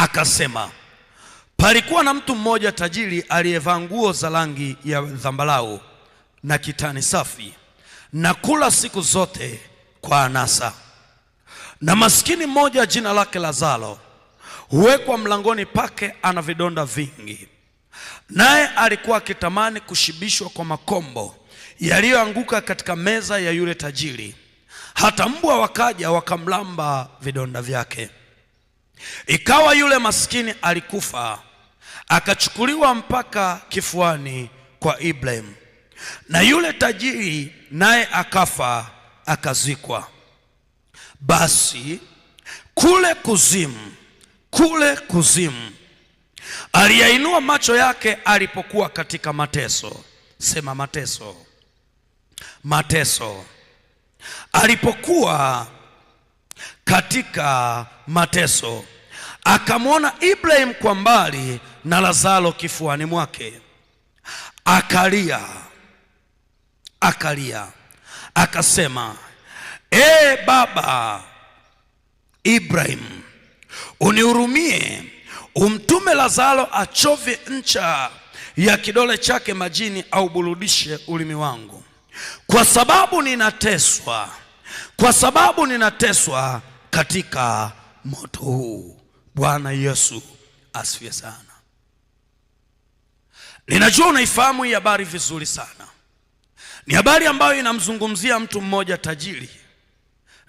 akasema, palikuwa na mtu mmoja tajiri aliyevaa nguo za rangi ya zambarau na kitani safi, na kula siku zote kwa anasa. Na maskini mmoja jina lake Lazaro huwekwa mlangoni pake, ana vidonda vingi, naye alikuwa akitamani kushibishwa kwa makombo yaliyoanguka katika meza ya yule tajiri, hata mbwa wakaja wakamlamba vidonda vyake. Ikawa yule maskini alikufa, akachukuliwa mpaka kifuani kwa Ibrahim, na yule tajiri naye akafa, akazikwa. Basi kule kuzimu aliyainua macho yake alipokuwa katika mateso. Sema mateso. Mateso. Alipokuwa katika mateso, akamwona Ibrahim kwa mbali na Lazaro kifuani mwake. Akalia akasema, baba Ibrahim, unihurumie, umtume Lazaro achovye ncha ya kidole chake majini, au burudishe ulimi wangu, kwa sababu ninateswa katika moto huu. Bwana Yesu asifiwe sana. Ninajua unaifahamu hii habari vizuri sana. Ni habari ambayo inamzungumzia mtu mmoja tajiri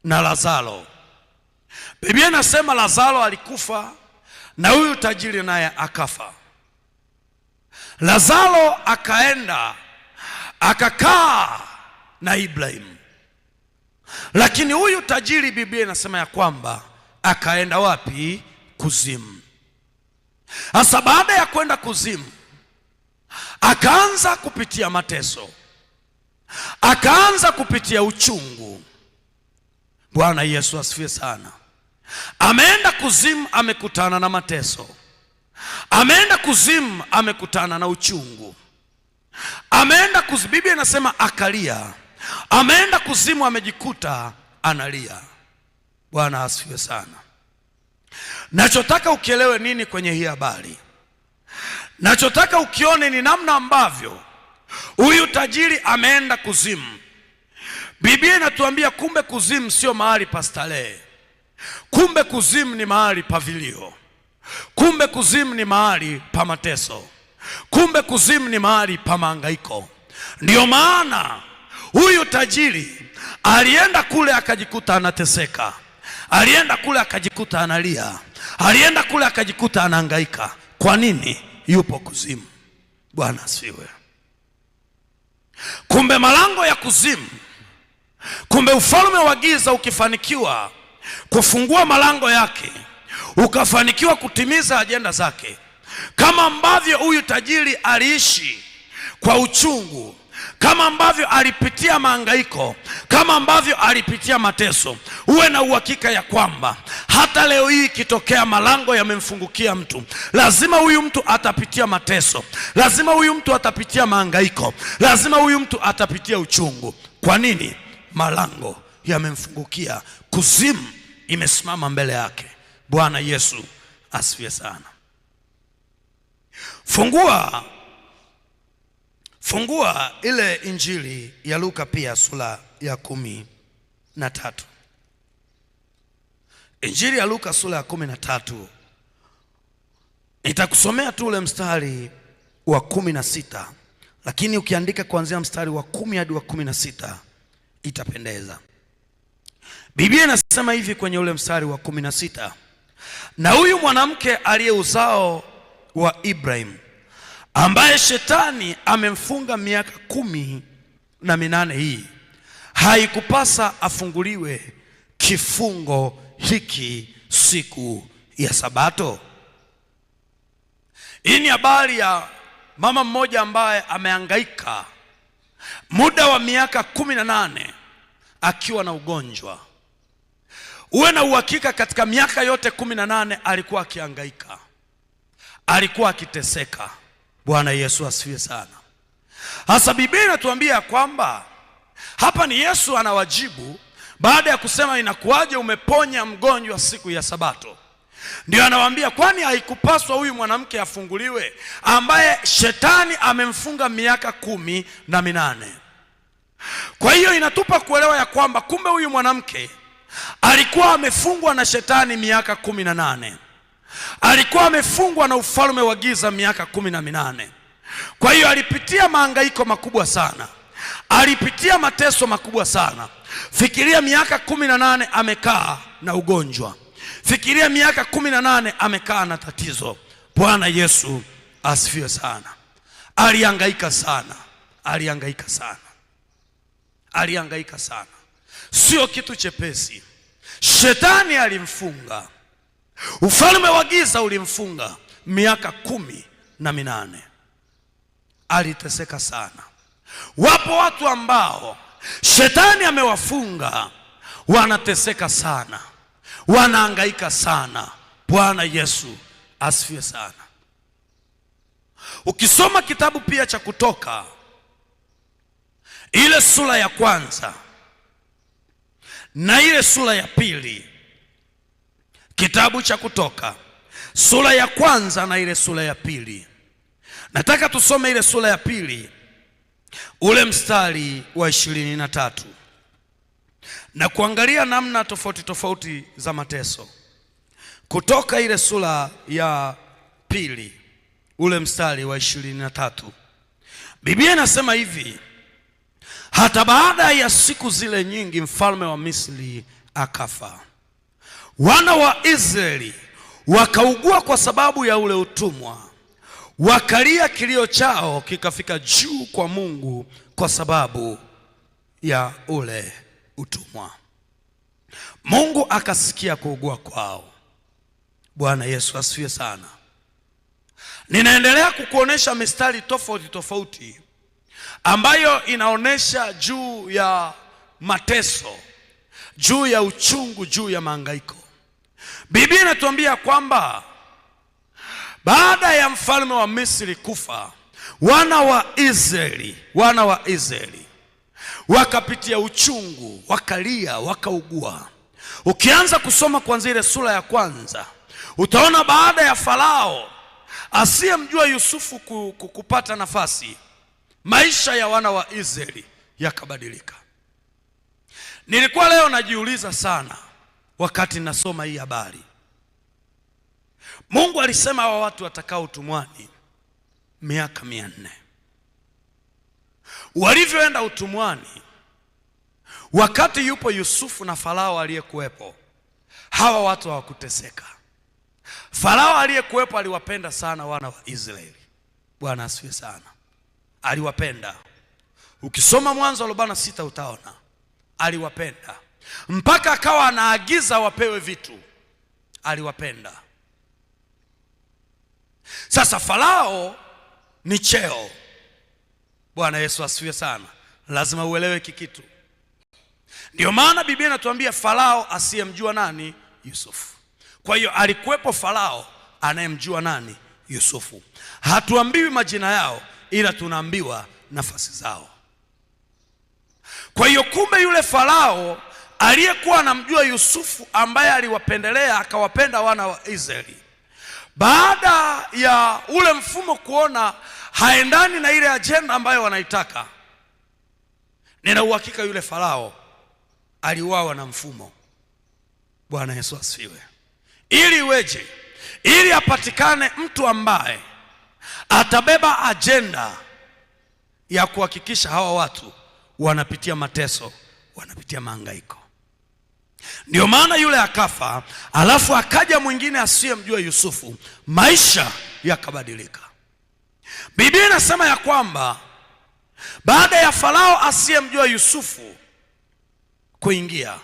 na Lazaro. Biblia inasema Lazaro alikufa na huyu tajiri naye akafa. Lazaro akaenda akakaa na Ibrahim, lakini huyu tajiri Biblia inasema ya kwamba akaenda wapi? Kuzimu. Sasa baada ya kwenda kuzimu, akaanza kupitia mateso, akaanza kupitia uchungu. Bwana Yesu asifiwe sana. Ameenda kuzimu, amekutana na mateso. Ameenda kuzimu, amekutana na uchungu. Ameenda kuzimu, Biblia inasema akalia. Ameenda kuzimu, amejikuta analia. Bwana asifiwe sana. Nachotaka ukielewe nini kwenye hii habari? Nachotaka ukione ni namna ambavyo huyu tajiri ameenda kuzimu. Biblia inatuambia kumbe kuzimu sio mahali pa starehe. Kumbe kuzimu ni mahali pa vilio. Kumbe kuzimu ni mahali pa mateso. Kumbe kuzimu ni mahali pa mahangaiko. Ndio maana huyu tajiri alienda kule akajikuta anateseka. Alienda kule akajikuta analia. Alienda kule akajikuta anahangaika. Kwa nini? Yupo kuzimu. Bwana asifiwe. Kumbe malango ya kuzimu, kumbe ufalme wa giza ukifanikiwa kufungua malango yake, ukafanikiwa kutimiza ajenda zake, kama ambavyo huyu tajiri aliishi kwa uchungu, kama ambavyo alipitia mahangaiko, kama ambavyo alipitia mateso, uwe na uhakika ya kwamba hata leo hii kitokea malango yamemfungukia mtu, lazima huyu mtu atapitia mateso, lazima huyu mtu atapitia mahangaiko, lazima huyu mtu atapitia uchungu. Kwa nini? Malango yamemfungukia. Kuzimu imesimama mbele yake. Bwana Yesu asifiwe sana. Fungua ile Injili ya Luka pia sura ya 13. Injili ya Luka sura ya 13. Nitakusomea tu ule mstari wa 16, lakini ukiandika kuanzia mstari wa 10 hadi wa 16 itapendeza. Biblia inasema hivi kwenye ule mstari wa 16: na huyu mwanamke aliye uzao wa Ibrahim, ambaye shetani amemfunga miaka 18 hii, haikupasa afunguliwe kifungo hiki siku ya Sabato? Hii ni habari ya mama mmoja ambaye amehangaika muda wa miaka 18 akiwa na ugonjwa. Uwe na uhakika katika miaka yote 18 alikuwa akihangaika, alikuwa akiteseka. Bwana Yesu asifiwe sana. Hasa Biblia inatuambia kwamba hapa ni Yesu anawajibu baada ya kusema inakuwaje umeponya mgonjwa siku ya Sabato. Ndio anawaambia, kwani haikupaswa huyu mwanamke afunguliwe ambaye shetani amemfunga miaka 18? Kwa hiyo inatupa kuelewa ya kwamba kumbe huyu mwanamke alikuwa amefungwa na shetani miaka 18. Alikuwa amefungwa na ufalme wa giza miaka 18. Kwa hiyo alipitia mahangaiko makubwa sana, alipitia mateso makubwa sana. Fikiria miaka 18 amekaa na ugonjwa. Fikiria miaka 18 amekaa na tatizo. Bwana Yesu asifiwe sana. Alihangaika sana, alihangaika sana, alihangaika sana. Sio kitu chepesi. Shetani alimfunga, ufalme wa giza ulimfunga miaka 18. Aliteseka sana. Wapo watu ambao shetani amewafunga, wanateseka sana, wanahangaika sana. Bwana Yesu asifiwe sana. Ukisoma kitabu pia cha Kutoka ile sura ya 1 na ile sura ya 2, kitabu cha Kutoka sura ya 1 na ile sura ya 2, nataka tusome ile sura ya 2 ule mstari wa 23 na kuangalia namna tofauti tofauti za mateso. Kutoka ile sura ya 2 ule mstari wa 23, Biblia inasema hivi: hata baada ya siku zile nyingi mfalme wa Misri akafa. Wana wa Israeli wakaugua kwa sababu ya ule utumwa, wakalia, kilio chao kikafika juu kwa Mungu kwa sababu ya ule utumwa. Mungu akasikia kuugua kwao. Bwana Yesu asifiwe sana. Ninaendelea kukuonesha mistari tofauti tofauti ambayo inaonesha juu ya mateso, juu ya uchungu, juu ya mahangaiko. Biblia inatuambia kwamba baada ya mfalme wa Misri kufa, wana wa Israeli wakapitia uchungu, wakalia, wakaugua. Ukianza kusoma kuanzia ile sura ya 1, utaona baada ya Farao asiyemjua Yusufu kupata nafasi, maisha ya wana wa Israeli yakabadilika. Nilikuwa leo najiuliza sana wakati nasoma hii habari. Mungu alisema hawa watu watakao utumwani miaka 400. Walivyoenda utumwani, wakati yupo Yusufu na Farao aliyekuwepo, hawa watu hawakuteseka. Farao aliyekuwepo aliwapenda sana wana wa Israeli. Bwana asifiwe sana. Aliwapenda. Ukisoma Mwanzo 46 utaona aliwapenda, mpaka akawa anaagiza wapewe vitu. Aliwapenda. Sasa Farao ni cheo. Bwana Yesu asifiwe sana. Lazima uelewe kikitu. Ndio maana Biblia inatuambia Farao asiyemjua nani? Yusufu. Kwa hiyo alikuwepo Farao anayemjua nani? Yusufu. Hatuambiwi majina yao, ila tunaambiwa nafasi zao. Kwa hiyo kumbe yule Farao aliyekuwa anamjua Yusufu, ambaye aliwapendelea akawapenda wana wa Israeli, baada ya ule mfumo kuona haendani na ile ajenda ambayo wanaitaka, nina uhakika yule Farao aliuawa na mfumo. Bwana Yesu asifiwe. Ili iweje? Ili apatikane mtu ambaye atabeba ajenda ya kuhakikisha hawa watu wanapitia mateso, wanapitia mahangaiko. Ndio maana yule akafa, alafu akaja mwingine asiyemjua Yusufu, maisha yakabadilika. Biblia inasema ya kwamba baada ya Farao asiyemjua Yusufu kuingia,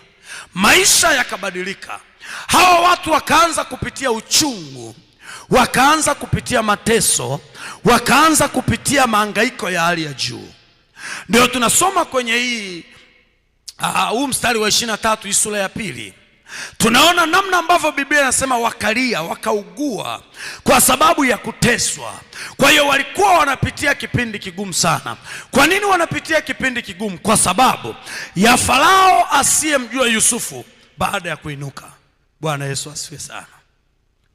maisha yakabadilika. Hawa watu wakaanza kupitia uchungu, wakaanza kupitia mateso, wakaanza kupitia mahangaiko ya hali ya juu. Ndio tunasoma kwenye huu mstari wa 23 hii sura ya 2. Tunaona namna ambavyo Biblia inasema wakalia, wakaugua kwa sababu ya kuteswa. Kwa hiyo walikuwa wanapitia kipindi kigumu sana. Kwa nini wanapitia kipindi kigumu? Kwa sababu ya Farao asiyemjua Yusufu baada ya kuinuka. Bwana Yesu asifiwe sana.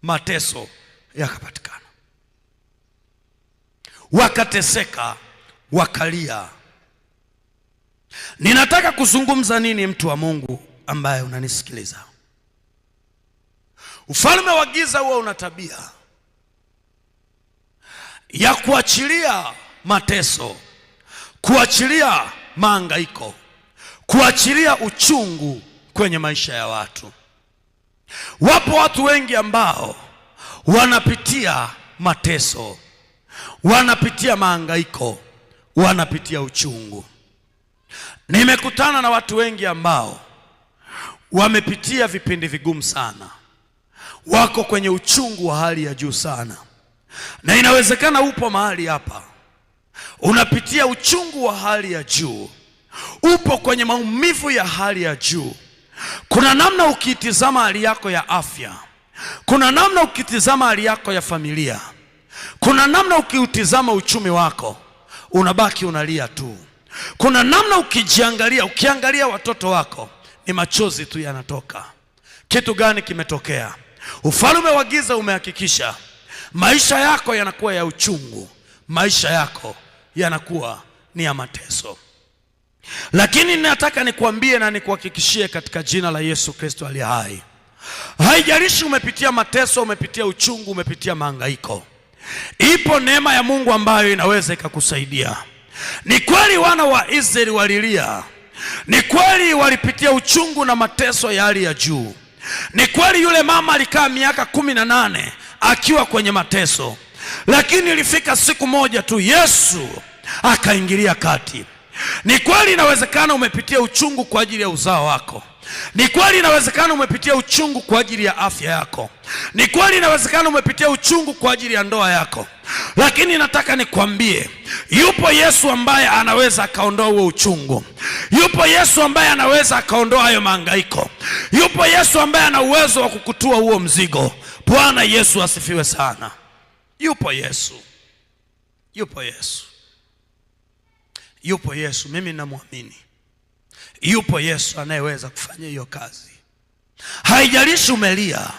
mateso yakapatikana, wakateseka, wakalia. Ninataka kuzungumza nini, mtu wa Mungu ambaye unanisikiliza? Ufalme wa giza huwa una tabia ya kuachilia mateso, kuachilia mahangaiko, kuachilia uchungu kwenye maisha ya watu. Wapo watu wengi ambao wanapitia mateso, wanapitia mahangaiko, wanapitia uchungu. Nimekutana na watu wengi ambao wamepitia vipindi vigumu sana, wako kwenye uchungu wa hali ya juu sana. Na inawezekana upo mahali hapa unapitia uchungu wa hali ya juu, upo kwenye maumivu ya hali ya juu. Kuna namna ukitizama hali yako ya afya, kuna namna ukitizama hali yako ya familia, kuna namna ukiutizama uchumi wako, unabaki unalia tu. Kuna namna ukiangalia watoto wako, ni machozi tu yanatoka. Kitu gani kimetokea? Ufalme wa giza umehakikisha maisha yako yanakuwa ya uchungu, maisha yako yanakuwa ni ya mateso. Lakini nataka nikuambie na nikuhakikishie katika jina la Yesu Kristo aliye hai, haijalishi umepitia mateso, umepitia uchungu, umepitia mahangaiko, ipo neema ya Mungu ambayo inaweza ikakusaidia. Ni kweli wana wa Israeli walilia, ni kweli walipitia uchungu na mateso ya hali ya juu, ni kweli yule mama alikaa miaka 18 akiwa kwenye mateso, lakini ilifika siku moja tu Yesu akaingilia kati. Ni kweli inawezekana umepitia uchungu kwa ajili ya uzao wako, ni kweli inawezekana umepitia uchungu kwa ajili ya afya yako, ni kweli inawezekana umepitia uchungu kwa ajili ya ndoa yako, lakini nataka nikwambie, yupo Yesu ambaye anaweza akaondoa huo uchungu. Yupo Yesu ambaye anaweza akaondoa hayo mahangaiko. Yupo Yesu ambaye ana uwezo wa kukutua huo mzigo. Bwana Yesu asifiwe sana. Yupo Yesu, yupo Yesu, yupo Yesu. Mimi namwamini yupo Yesu anayeweza kufanya hiyo kazi. Haijalishi umelia,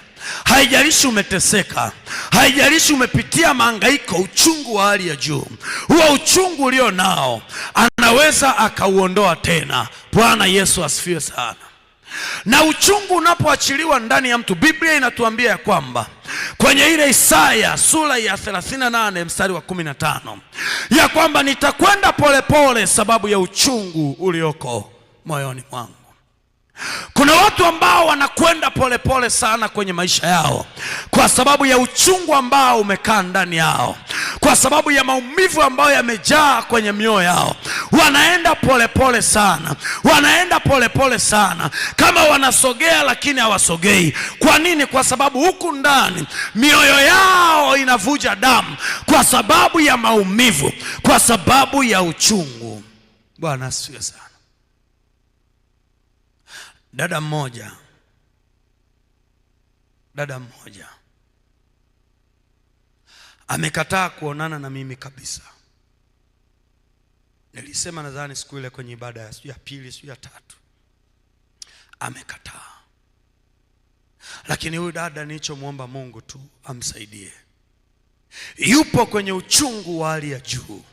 haijalishi umeteseka, haijalishi umepitia mahangaiko, uchungu wa hali ya juu, huo uchungu ulio nao anaweza akauondoa tena. Bwana Yesu asifiwe sana. Na uchungu unapoachiliwa ndani ya mtu, Biblia inatuambia ya kwamba kwenye ile Isaya sura ya 38 mstari wa 15 ya kwamba nitakwenda polepole sababu ya uchungu ulioko moyoni mwangu. Kuna watu ambao wanakwenda polepole sana kwenye maisha yao kwa sababu ya uchungu ambao umekaa ndani yao, kwa sababu ya maumivu ambayo yamejaa kwenye mioyo yao. Wanaenda polepole sana, wanaenda polepole sana, kama wanasogea lakini hawasogei. Kwa nini? Kwa sababu huku ndani mioyo yao inavuja damu kwa sababu ya maumivu, kwa sababu ya uchungu. Bwana asifiwe sana. Dada mmoja amekataa kuonana na mimi kabisa. Nilisema nadhani siku ile kwenye ibada ya pili, ya tatu, amekataa. Lakini huyu dada nilichomwomba Mungu tu amsaidie. Yupo kwenye uchungu wa hali ya juu,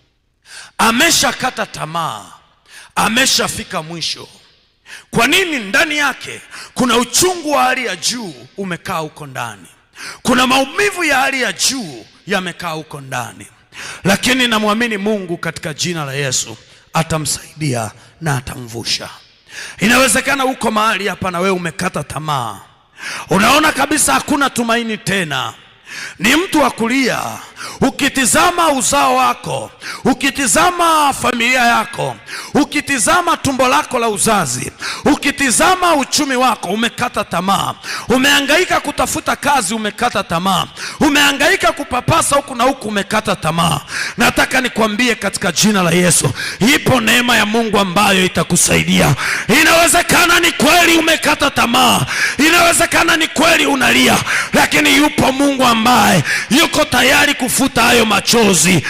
ameshakata tamaa, ameshafika mwisho. Kwa nini? Ndani yake kuna uchungu wa hali ya juu umekaa huko ndani, kuna maumivu ya hali ya juu yamekaa huko ndani. Lakini namwamini Mungu katika jina la Yesu atamsaidia na atamvusha. Inawezekana uko mahali hapa na wewe umekata tamaa, unaona kabisa hakuna tumaini tena, ni mtu wa kulia. Ukitizama uzao wako, ukitizama familia yako, ukitizama tumbo lako la uzazi, ukitizama uchumi wako, umekata tamaa. Umehangaika kutafuta kazi, umekata tamaa. Umehangaika kupapasa huku na huku, umekata tamaa. Nataka nikwambie katika jina la Yesu, ipo neema ya Mungu ambayo itakusaidia. Inawezekana ni kweli umekata tamaa, inawezekana ni kweli unalia, lakini yupo Mungu ambaye yuko tayari kufuta hayo machozi.